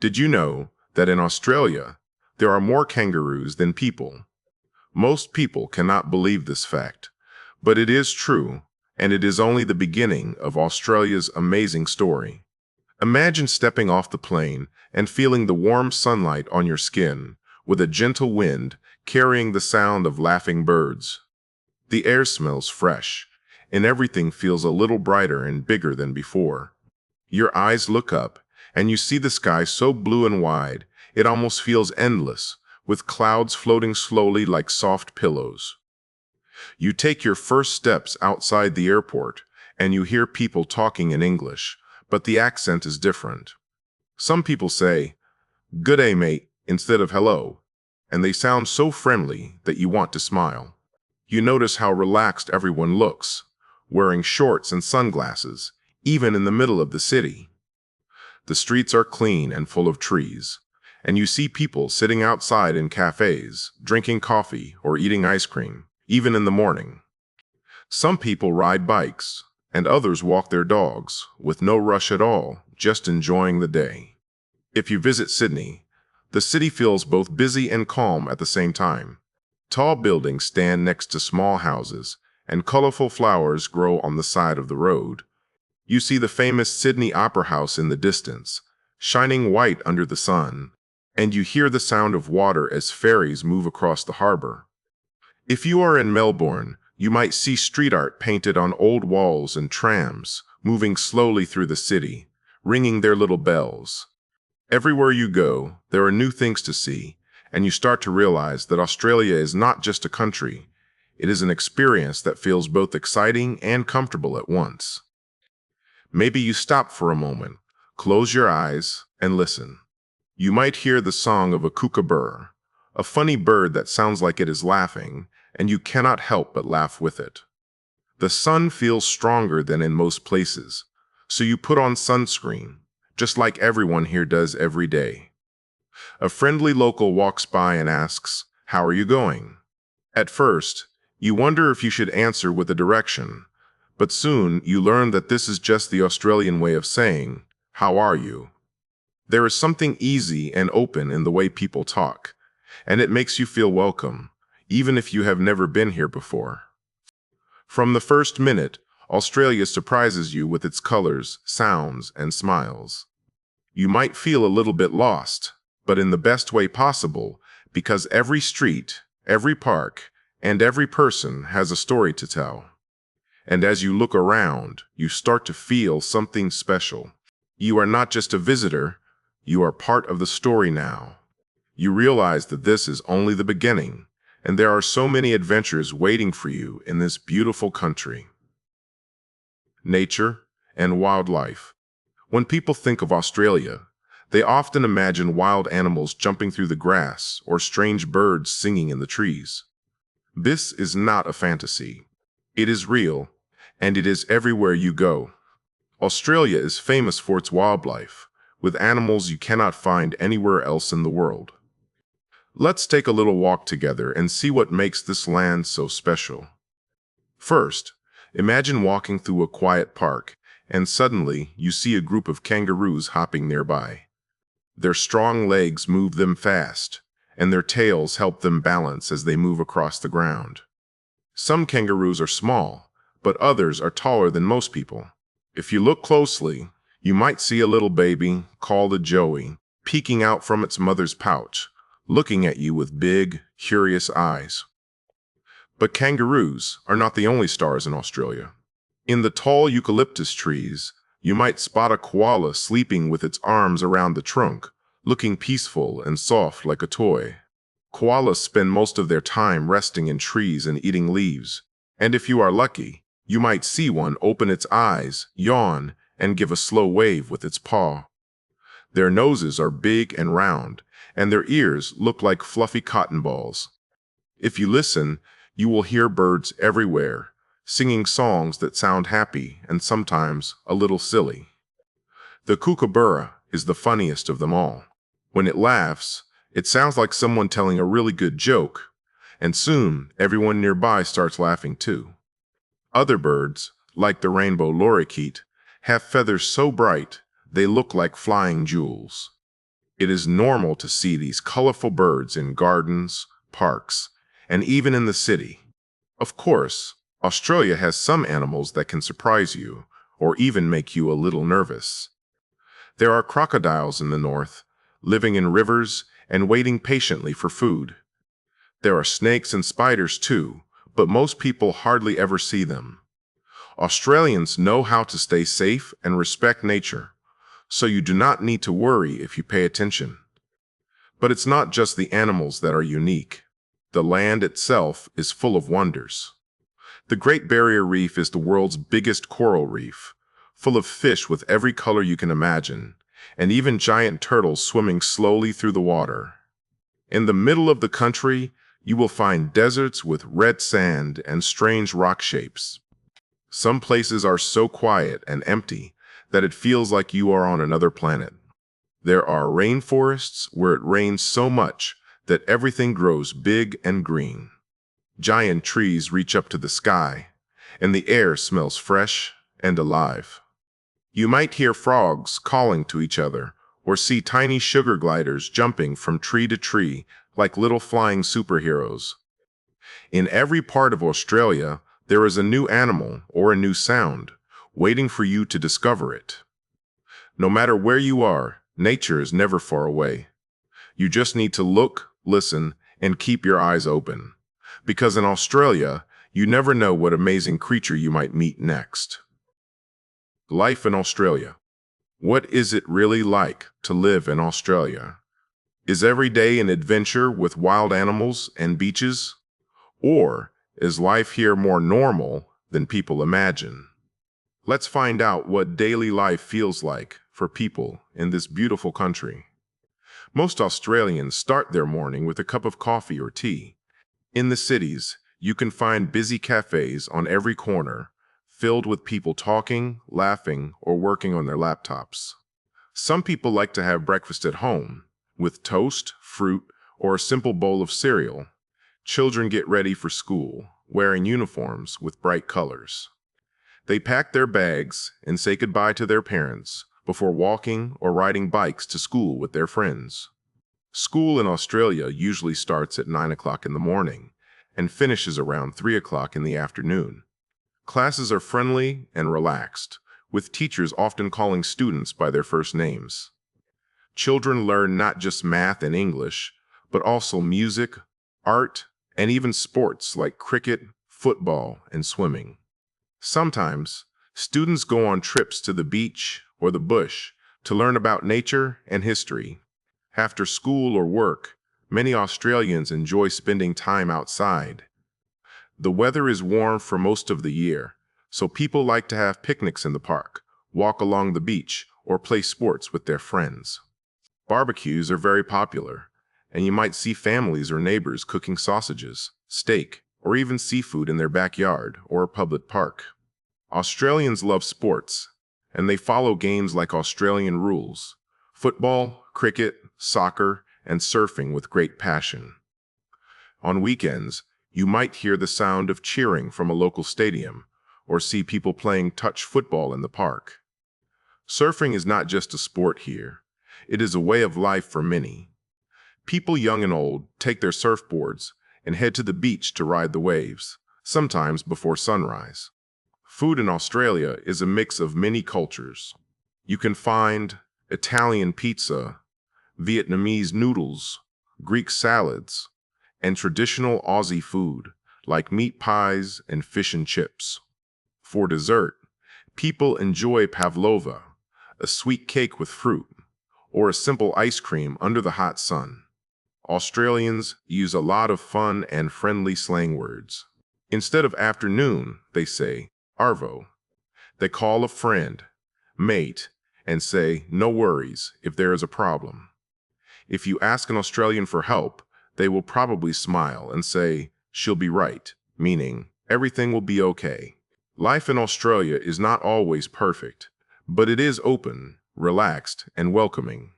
Did you know that in Australia, there are more kangaroos than people? Most people cannot believe this fact, but it is true, and it is only the beginning of Australia's amazing story. Imagine stepping off the plane and feeling the warm sunlight on your skin, with a gentle wind carrying the sound of laughing birds. The air smells fresh, and everything feels a little brighter and bigger than before. Your eyes look up, and you see the sky so blue and wide, it almost feels endless, with clouds floating slowly like soft pillows. You take your first steps outside the airport, and you hear people talking in English, but the accent is different. Some people say, "Good day, mate," instead of "hello," and they sound so friendly that you want to smile. You notice how relaxed everyone looks, wearing shorts and sunglasses, even in the middle of the city. The streets are clean and full of trees, and you see people sitting outside in cafes, drinking coffee or eating ice cream, even in the morning. Some people ride bikes, and others walk their dogs, with no rush at all, just enjoying the day. If you visit Sydney, the city feels both busy and calm at the same time. Tall buildings stand next to small houses, and colorful flowers grow on the side of the road. You see the famous Sydney Opera House in the distance, shining white under the sun, and you hear the sound of water as ferries move across the harbor. If you are in Melbourne, you might see street art painted on old walls and trams, moving slowly through the city, ringing their little bells. Everywhere you go, there are new things to see, and you start to realize that Australia is not just a country. It is an experience that feels both exciting and comfortable at once. Maybe you stop for a moment, close your eyes, and listen. You might hear the song of a kookaburra, a funny bird that sounds like it is laughing, and you cannot help but laugh with it. The sun feels stronger than in most places, so you put on sunscreen, just like everyone here does every day. A friendly local walks by and asks, "How are you going?" At first, you wonder if you should answer with a direction, but soon you learn that this is just the Australian way of saying, "How are you?" There is something easy and open in the way people talk, and it makes you feel welcome, even if you have never been here before. From the first minute, Australia surprises you with its colors, sounds, and smiles. You might feel a little bit lost, but in the best way possible, because every street, every park, and every person has a story to tell. And as you look around, you start to feel something special. You are not just a visitor, you are part of the story now. You realize that this is only the beginning, and there are so many adventures waiting for you in this beautiful country. Nature and wildlife. When people think of Australia, they often imagine wild animals jumping through the grass or strange birds singing in the trees. This is not a fantasy. It is real, and it is everywhere you go. Australia is famous for its wildlife, with animals you cannot find anywhere else in the world. Let's take a little walk together and see what makes this land so special. First, imagine walking through a quiet park, and suddenly you see a group of kangaroos hopping nearby. Their strong legs move them fast, and their tails help them balance as they move across the ground. Some kangaroos are small, but others are taller than most people. If you look closely, you might see a little baby, called a joey, peeking out from its mother's pouch, looking at you with big, curious eyes. But kangaroos are not the only stars in Australia. In the tall eucalyptus trees, you might spot a koala sleeping with its arms around the trunk, looking peaceful and soft like a toy. Koalas spend most of their time resting in trees and eating leaves, and if you are lucky, you might see one open its eyes, yawn, and give a slow wave with its paw. Their noses are big and round, and their ears look like fluffy cotton balls. If you listen, you will hear birds everywhere, singing songs that sound happy and sometimes a little silly. The kookaburra is the funniest of them all. When it laughs, it sounds like someone telling a really good joke, and soon everyone nearby starts laughing too. Other birds, like the rainbow lorikeet, have feathers so bright they look like flying jewels. It is normal to see these colorful birds in gardens, parks, and even in the city. Of course, Australia has some animals that can surprise you or even make you a little nervous. There are crocodiles in the north, living in rivers and waiting patiently for food. There are snakes and spiders too, but most people hardly ever see them. Australians know how to stay safe and respect nature, so you do not need to worry if you pay attention. But it's not just the animals that are unique. The land itself is full of wonders. The Great Barrier Reef is the world's biggest coral reef, full of fish with every color you can imagine, and even giant turtles swimming slowly through the water. In the middle of the country, you will find deserts with red sand and strange rock shapes. Some places are so quiet and empty that it feels like you are on another planet. There are rainforests where it rains so much that everything grows big and green. Giant trees reach up to the sky, and the air smells fresh and alive. You might hear frogs calling to each other or see tiny sugar gliders jumping from tree to tree like little flying superheroes. In every part of Australia, there is a new animal or a new sound, waiting for you to discover it. No matter where you are, nature is never far away. You just need to look, listen, and keep your eyes open. Because in Australia, you never know what amazing creature you might meet next. Life in Australia. What is it really like to live in Australia? Is every day an adventure with wild animals and beaches? Or is life here more normal than people imagine? Let's find out what daily life feels like for people in this beautiful country. Most Australians start their morning with a cup of coffee or tea. In the cities, you can find busy cafes on every corner, filled with people talking, laughing, or working on their laptops. Some people like to have breakfast at home, with toast, fruit, or a simple bowl of cereal. Children get ready for school, wearing uniforms with bright colors. They pack their bags and say goodbye to their parents before walking or riding bikes to school with their friends. School in Australia usually starts at 9 o'clock in the morning and finishes around 3 o'clock in the afternoon. Classes are friendly and relaxed, with teachers often calling students by their first names. Children learn not just math and English, but also music, art, and even sports like cricket, football, and swimming. Sometimes, students go on trips to the beach or the bush to learn about nature and history. After school or work, many Australians enjoy spending time outside. The weather is warm for most of the year, so people like to have picnics in the park, walk along the beach, or play sports with their friends. Barbecues are very popular, and you might see families or neighbors cooking sausages, steak, or even seafood in their backyard or a public park. Australians love sports, and they follow games like Australian rules, football, cricket, soccer, and surfing with great passion. On weekends, you might hear the sound of cheering from a local stadium, or see people playing touch football in the park. Surfing is not just a sport here, it is a way of life for many. People young and old take their surfboards and head to the beach to ride the waves, sometimes before sunrise. Food in Australia is a mix of many cultures. You can find Italian pizza, Vietnamese noodles, Greek salads, and traditional Aussie food like meat pies and fish and chips. For dessert, people enjoy pavlova, a sweet cake with fruit, or a simple ice cream under the hot sun. Australians use a lot of fun and friendly slang words. Instead of afternoon, they say arvo. They call a friend, mate, and say no worries if there is a problem. If you ask an Australian for help, they will probably smile and say, she'll be right, meaning everything will be okay. Life in Australia is not always perfect, but it is open, relaxed, and welcoming.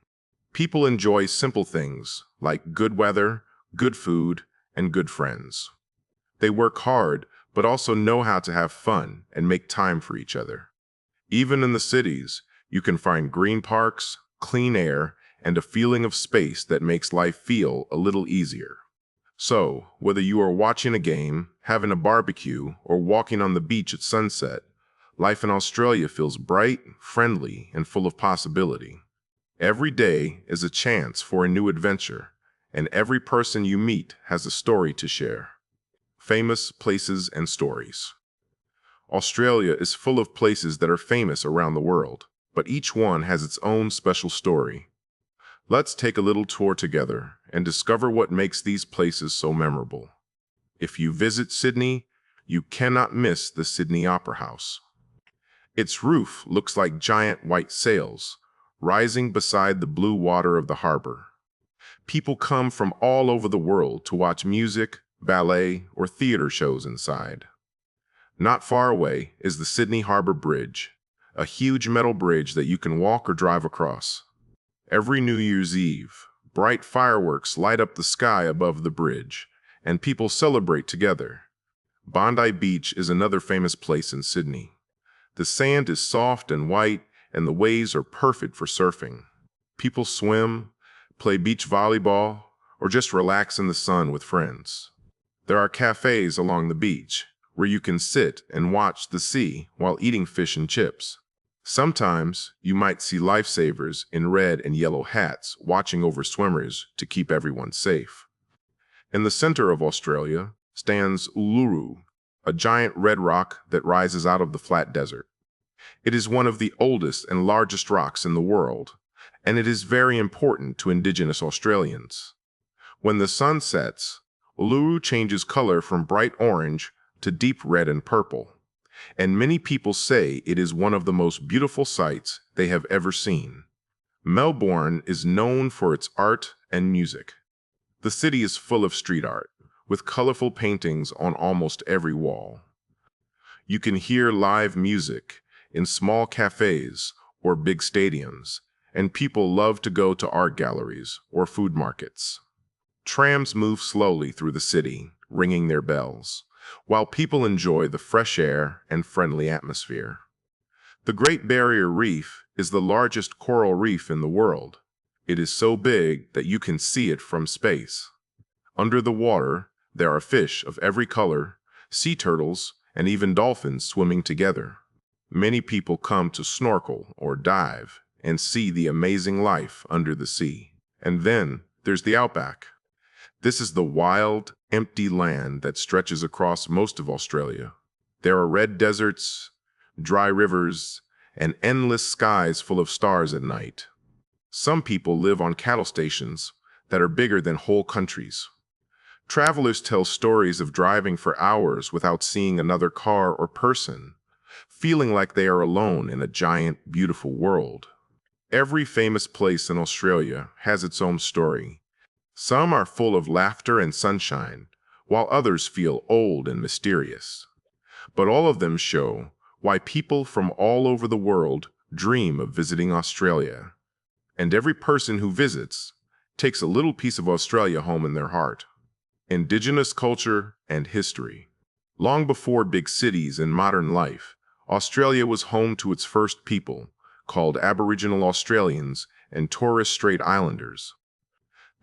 People enjoy simple things like good weather, good food, and good friends. They work hard, but also know how to have fun and make time for each other. Even in the cities, you can find green parks, clean air, and a feeling of space that makes life feel a little easier. So, whether you are watching a game, having a barbecue, or walking on the beach at sunset, life in Australia feels bright, friendly, and full of possibility. Every day is a chance for a new adventure, and every person you meet has a story to share. Famous places and stories. Australia is full of places that are famous around the world, but each one has its own special story. Let's take a little tour together and discover what makes these places so memorable. If you visit Sydney, you cannot miss the Sydney Opera House. Its roof looks like giant white sails, rising beside the blue water of the harbor. People come from all over the world to watch music, ballet, or theater shows inside. Not far away is the Sydney Harbour Bridge, a huge metal bridge that you can walk or drive across. Every New Year's Eve, bright fireworks light up the sky above the bridge, and people celebrate together. Bondi Beach is another famous place in Sydney. The sand is soft and white, and the waves are perfect for surfing. People swim, play beach volleyball, or just relax in the sun with friends. There are cafes along the beach where you can sit and watch the sea while eating fish and chips. Sometimes you might see lifesavers in red and yellow hats watching over swimmers to keep everyone safe. In the center of Australia stands Uluru, a giant red rock that rises out of the flat desert. It is one of the oldest and largest rocks in the world, and it is very important to Indigenous Australians. When the sun sets, Uluru changes color from bright orange to deep red and purple, and many people say it is one of the most beautiful sights they have ever seen. Melbourne is known for its art and music. The city is full of street art, with colorful paintings on almost every wall. You can hear live music in small cafes or big stadiums, and people love to go to art galleries or food markets. Trams move slowly through the city, ringing their bells, while people enjoy the fresh air and friendly atmosphere. The Great Barrier Reef is the largest coral reef in the world. It is so big that you can see it from space. Under the water, there are fish of every color, sea turtles, and even dolphins swimming together. Many people come to snorkel or dive and see the amazing life under the sea. And then there's the outback. This is the wild, empty land that stretches across most of Australia. There are red deserts, dry rivers, and endless skies full of stars at night. Some people live on cattle stations that are bigger than whole countries. Travelers tell stories of driving for hours without seeing another car or person, feeling like they are alone in a giant, beautiful world. Every famous place in Australia has its own story. Some are full of laughter and sunshine, while others feel old and mysterious. But all of them show why people from all over the world dream of visiting Australia. And every person who visits takes a little piece of Australia home in their heart. Indigenous culture and history. Long before big cities and modern life, Australia was home to its first people, called Aboriginal Australians and Torres Strait Islanders.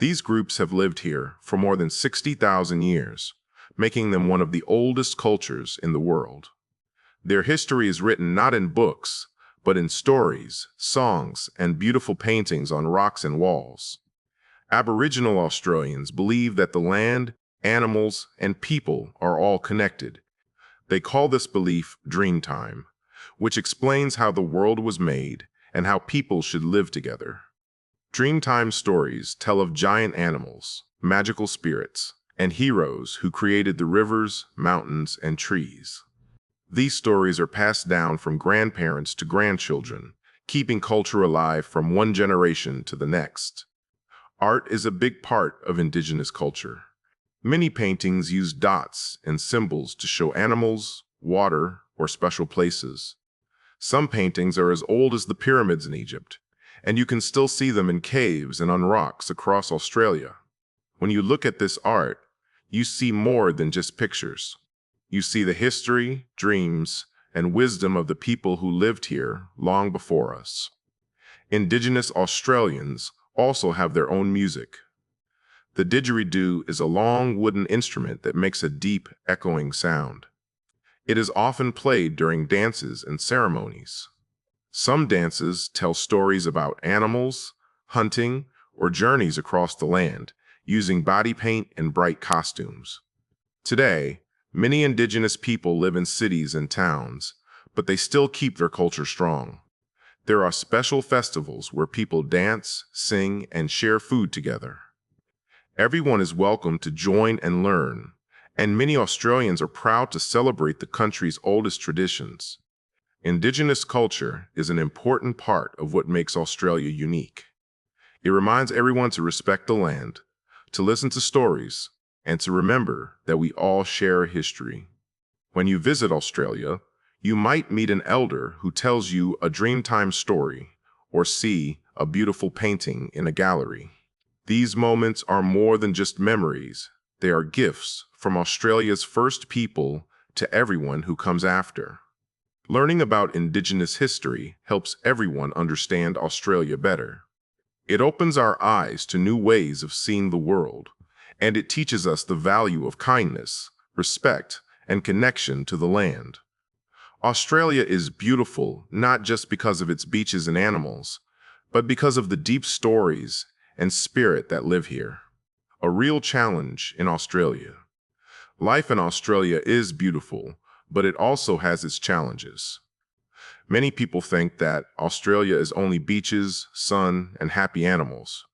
These groups have lived here for more than 60,000 years, making them one of the oldest cultures in the world. Their history is written not in books, but in stories, songs, and beautiful paintings on rocks and walls. Aboriginal Australians believe that the land, animals, and people are all connected. They call this belief Dreamtime, which explains how the world was made and how people should live together. Dreamtime stories tell of giant animals, magical spirits, and heroes who created the rivers, mountains, and trees. These stories are passed down from grandparents to grandchildren, keeping culture alive from one generation to the next. Art is a big part of Indigenous culture. Many paintings use dots and symbols to show animals, water, or special places. Some paintings are as old as the pyramids in Egypt, and you can still see them in caves and on rocks across Australia. When you look at this art, you see more than just pictures. You see the history, dreams, and wisdom of the people who lived here long before us. Indigenous Australians also have their own music. The didgeridoo is a long wooden instrument that makes a deep, echoing sound. It is often played during dances and ceremonies. Some dances tell stories about animals, hunting, or journeys across the land, using body paint and bright costumes. Today, many indigenous people live in cities and towns, but they still keep their culture strong. There are special festivals where people dance, sing, and share food together. Everyone is welcome to join and learn, and many Australians are proud to celebrate the country's oldest traditions. Indigenous culture is an important part of what makes Australia unique. It reminds everyone to respect the land, to listen to stories, and to remember that we all share a history. When you visit Australia, you might meet an elder who tells you a Dreamtime story or see a beautiful painting in a gallery. These moments are more than just memories. They are gifts from Australia's first people to everyone who comes after. Learning about Indigenous history helps everyone understand Australia better. It opens our eyes to new ways of seeing the world, and it teaches us the value of kindness, respect, and connection to the land. Australia is beautiful not just because of its beaches and animals, but because of the deep stories and spirit that live here. A real challenge in Australia. Life in Australia is beautiful, but it also has its challenges. Many people think that Australia is only beaches, sun, and happy animals,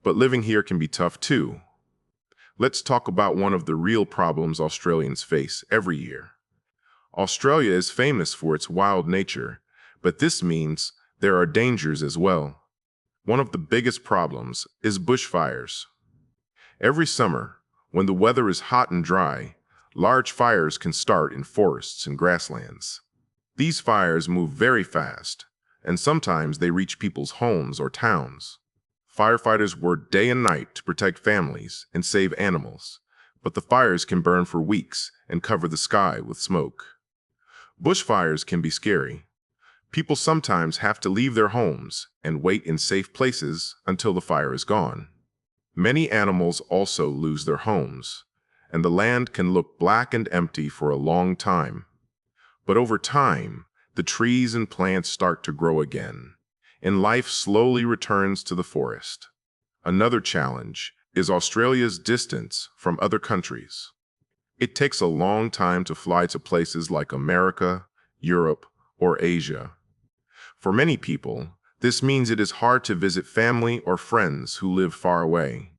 but living here can be tough too. Let's talk about one of the real problems Australians face every year. Australia is famous for its wild nature, but this means there are dangers as well. One of the biggest problems is bushfires. Every summer, when the weather is hot and dry, large fires can start in forests and grasslands. These fires move very fast, and sometimes they reach people's homes or towns. Firefighters work day and night to protect families and save animals, but the fires can burn for weeks and cover the sky with smoke. Bushfires can be scary. People sometimes have to leave their homes and wait in safe places until the fire is gone. Many animals also lose their homes, and the land can look black and empty for a long time. But over time, the trees and plants start to grow again, and life slowly returns to the forest. Another challenge is Australia's distance from other countries. It takes a long time to fly to places like America, Europe, or Asia. For many people, this means it is hard to visit family or friends who live far away.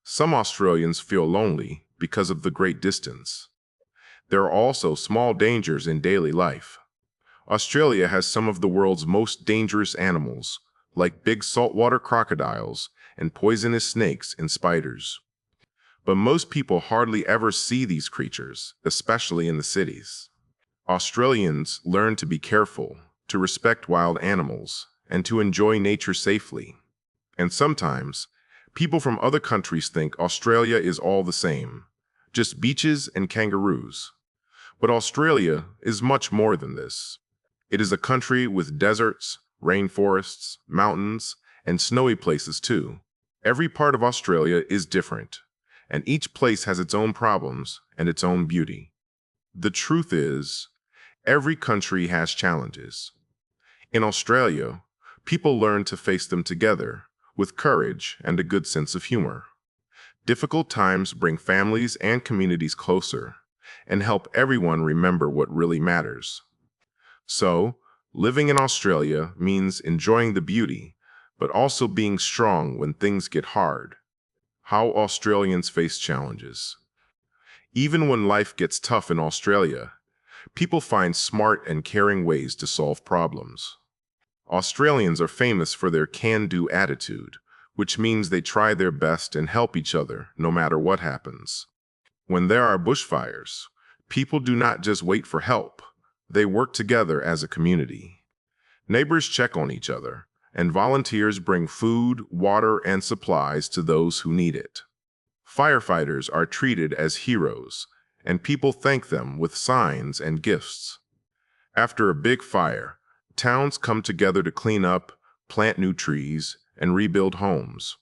Some Australians feel lonely because of the great distance. There are also small dangers in daily life. Australia has some of the world's most dangerous animals, like big saltwater crocodiles and poisonous snakes and spiders. But most people hardly ever see these creatures, especially in the cities. Australians learn to be careful, to respect wild animals, and to enjoy nature safely. And sometimes, people from other countries think Australia is all the same, just beaches and kangaroos. But Australia is much more than this. It is a country with deserts, rainforests, mountains, and snowy places too. Every part of Australia is different, and each place has its own problems and its own beauty. The truth is, every country has challenges. In Australia, people learn to face them together, with courage and a good sense of humor. Difficult times bring families and communities closer, and help everyone remember what really matters. So, living in Australia means enjoying the beauty, but also being strong when things get hard. How Australians face challenges. Even when life gets tough in Australia, people find smart and caring ways to solve problems. Australians are famous for their can-do attitude, which means they try their best and help each other no matter what happens. When there are bushfires, people do not just wait for help, they work together as a community. Neighbors check on each other, and volunteers bring food, water, and supplies to those who need it. Firefighters are treated as heroes, and people thank them with signs and gifts. After a big fire, towns come together to clean up, plant new trees, and rebuild homes.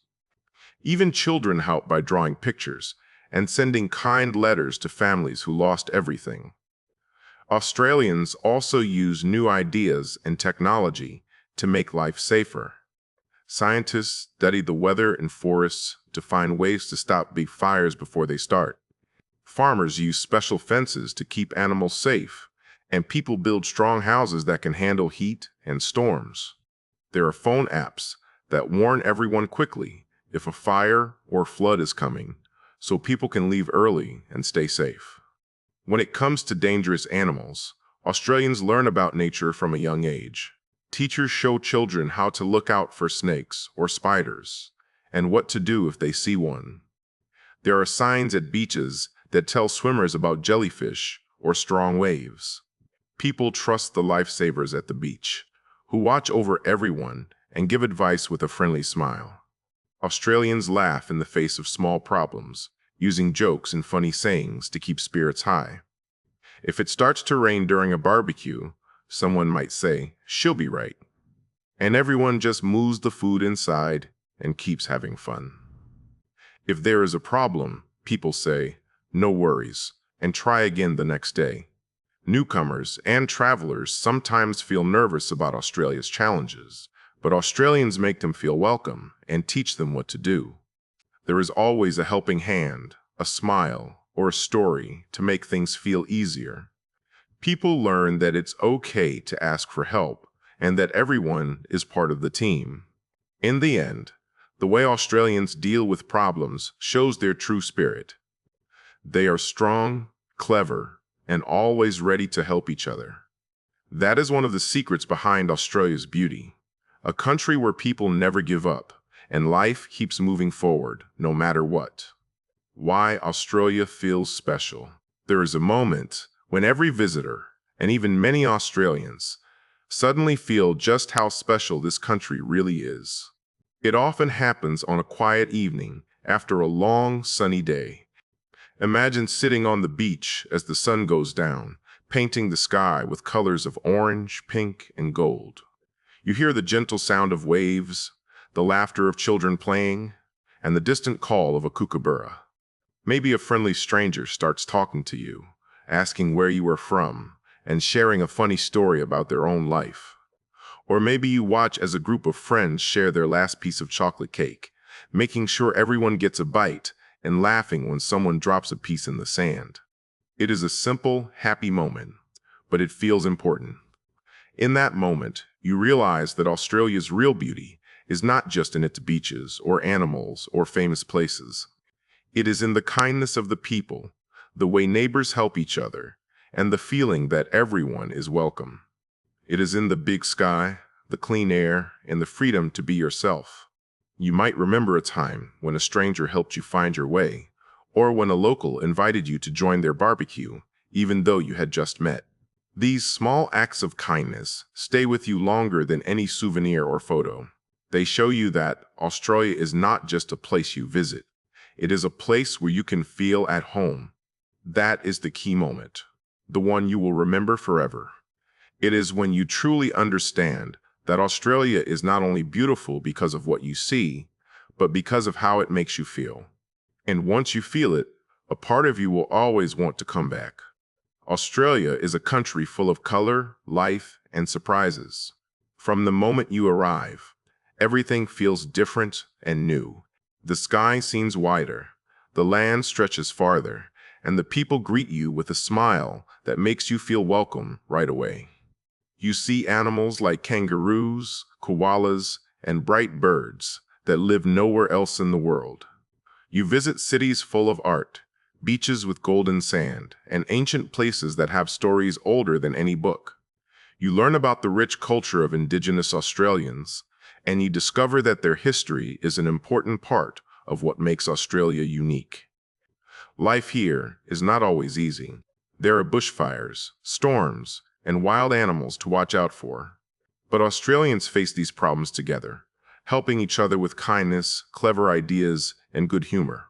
Even children help by drawing pictures and sending kind letters to families who lost everything. Australians also use new ideas and technology to make life safer. Scientists study the weather in forests to find ways to stop big fires before they start. Farmers use special fences to keep animals safe, and people build strong houses that can handle heat and storms. There are phone apps that warn everyone quickly if a fire or flood is coming, so people can leave early and stay safe. When it comes to dangerous animals, Australians learn about nature from a young age. Teachers show children how to look out for snakes or spiders, and what to do if they see one. There are signs at beaches that tell swimmers about jellyfish or strong waves. People trust the lifesavers at the beach, who watch over everyone and give advice with a friendly smile. Australians laugh in the face of small problems, using jokes and funny sayings to keep spirits high. If it starts to rain during a barbecue, someone might say, "She'll be right." And everyone just moves the food inside and keeps having fun. If there is a problem, people say, "No worries," and try again the next day. Newcomers and travelers sometimes feel nervous about Australia's challenges, but Australians make them feel welcome and teach them what to do. There is always a helping hand, a smile, or a story to make things feel easier. People learn that it's okay to ask for help and that everyone is part of the team. In the end, the way Australians deal with problems shows their true spirit. They are strong, clever, and always ready to help each other. That is one of the secrets behind Australia's beauty. A country where people never give up, and life keeps moving forward, no matter what. Why Australia feels special. There is a moment when every visitor, and even many Australians, suddenly feel just how special this country really is. It often happens on a quiet evening after a long, sunny day. Imagine sitting on the beach as the sun goes down, painting the sky with colors of orange, pink, and gold. You hear the gentle sound of waves, the laughter of children playing, and the distant call of a kookaburra. Maybe a friendly stranger starts talking to you, asking where you are from, and sharing a funny story about their own life. Or maybe you watch as a group of friends share their last piece of chocolate cake, making sure everyone gets a bite and laughing when someone drops a piece in the sand. It is a simple, happy moment, but it feels important. In that moment, you realize that Australia's real beauty is not just in its beaches or animals or famous places. It is in the kindness of the people, the way neighbors help each other, and the feeling that everyone is welcome. It is in the big sky, the clean air, and the freedom to be yourself. You might remember a time when a stranger helped you find your way, or when a local invited you to join their barbecue, even though you had just met. These small acts of kindness stay with you longer than any souvenir or photo. They show you that Australia is not just a place you visit. It is a place where you can feel at home. That is the key moment, the one you will remember forever. It is when you truly understand that Australia is not only beautiful because of what you see, but because of how it makes you feel. And once you feel it, a part of you will always want to come back. Australia is a country full of color, life, and surprises. From the moment you arrive, everything feels different and new. The sky seems wider, the land stretches farther, and the people greet you with a smile that makes you feel welcome right away. You see animals like kangaroos, koalas, and bright birds that live nowhere else in the world. You visit cities full of art, beaches with golden sand, and ancient places that have stories older than any book. You learn about the rich culture of Indigenous Australians, and you discover that their history is an important part of what makes Australia unique. Life here is not always easy. There are bushfires, storms, and wild animals to watch out for. But Australians face these problems together, helping each other with kindness, clever ideas, and good humor.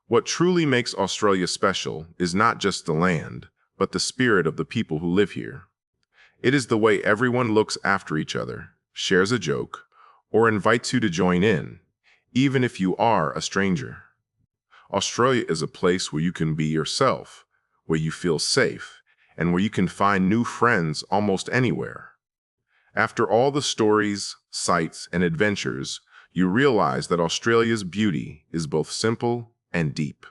What truly makes Australia special is not just the land, but the spirit of the people who live here. It is the way everyone looks after each other, shares a joke, or invites you to join in, even if you are a stranger. Australia is a place where you can be yourself, where you feel safe, and where you can find new friends almost anywhere. After all the stories, sights, and adventures, you realize that Australia's beauty is both simple and deep.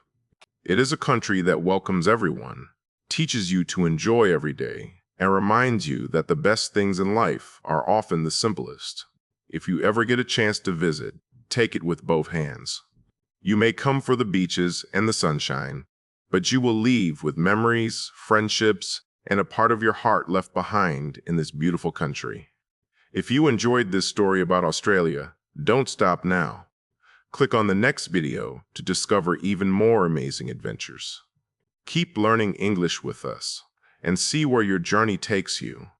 It is a country that welcomes everyone, teaches you to enjoy every day, and reminds you that the best things in life are often the simplest. If you ever get a chance to visit, take it with both hands. You may come for the beaches and the sunshine, but you will leave with memories, friendships, and a part of your heart left behind in this beautiful country. If you enjoyed this story about Australia, don't stop now. Click on the next video to discover even more amazing adventures. Keep learning English with us and see where your journey takes you.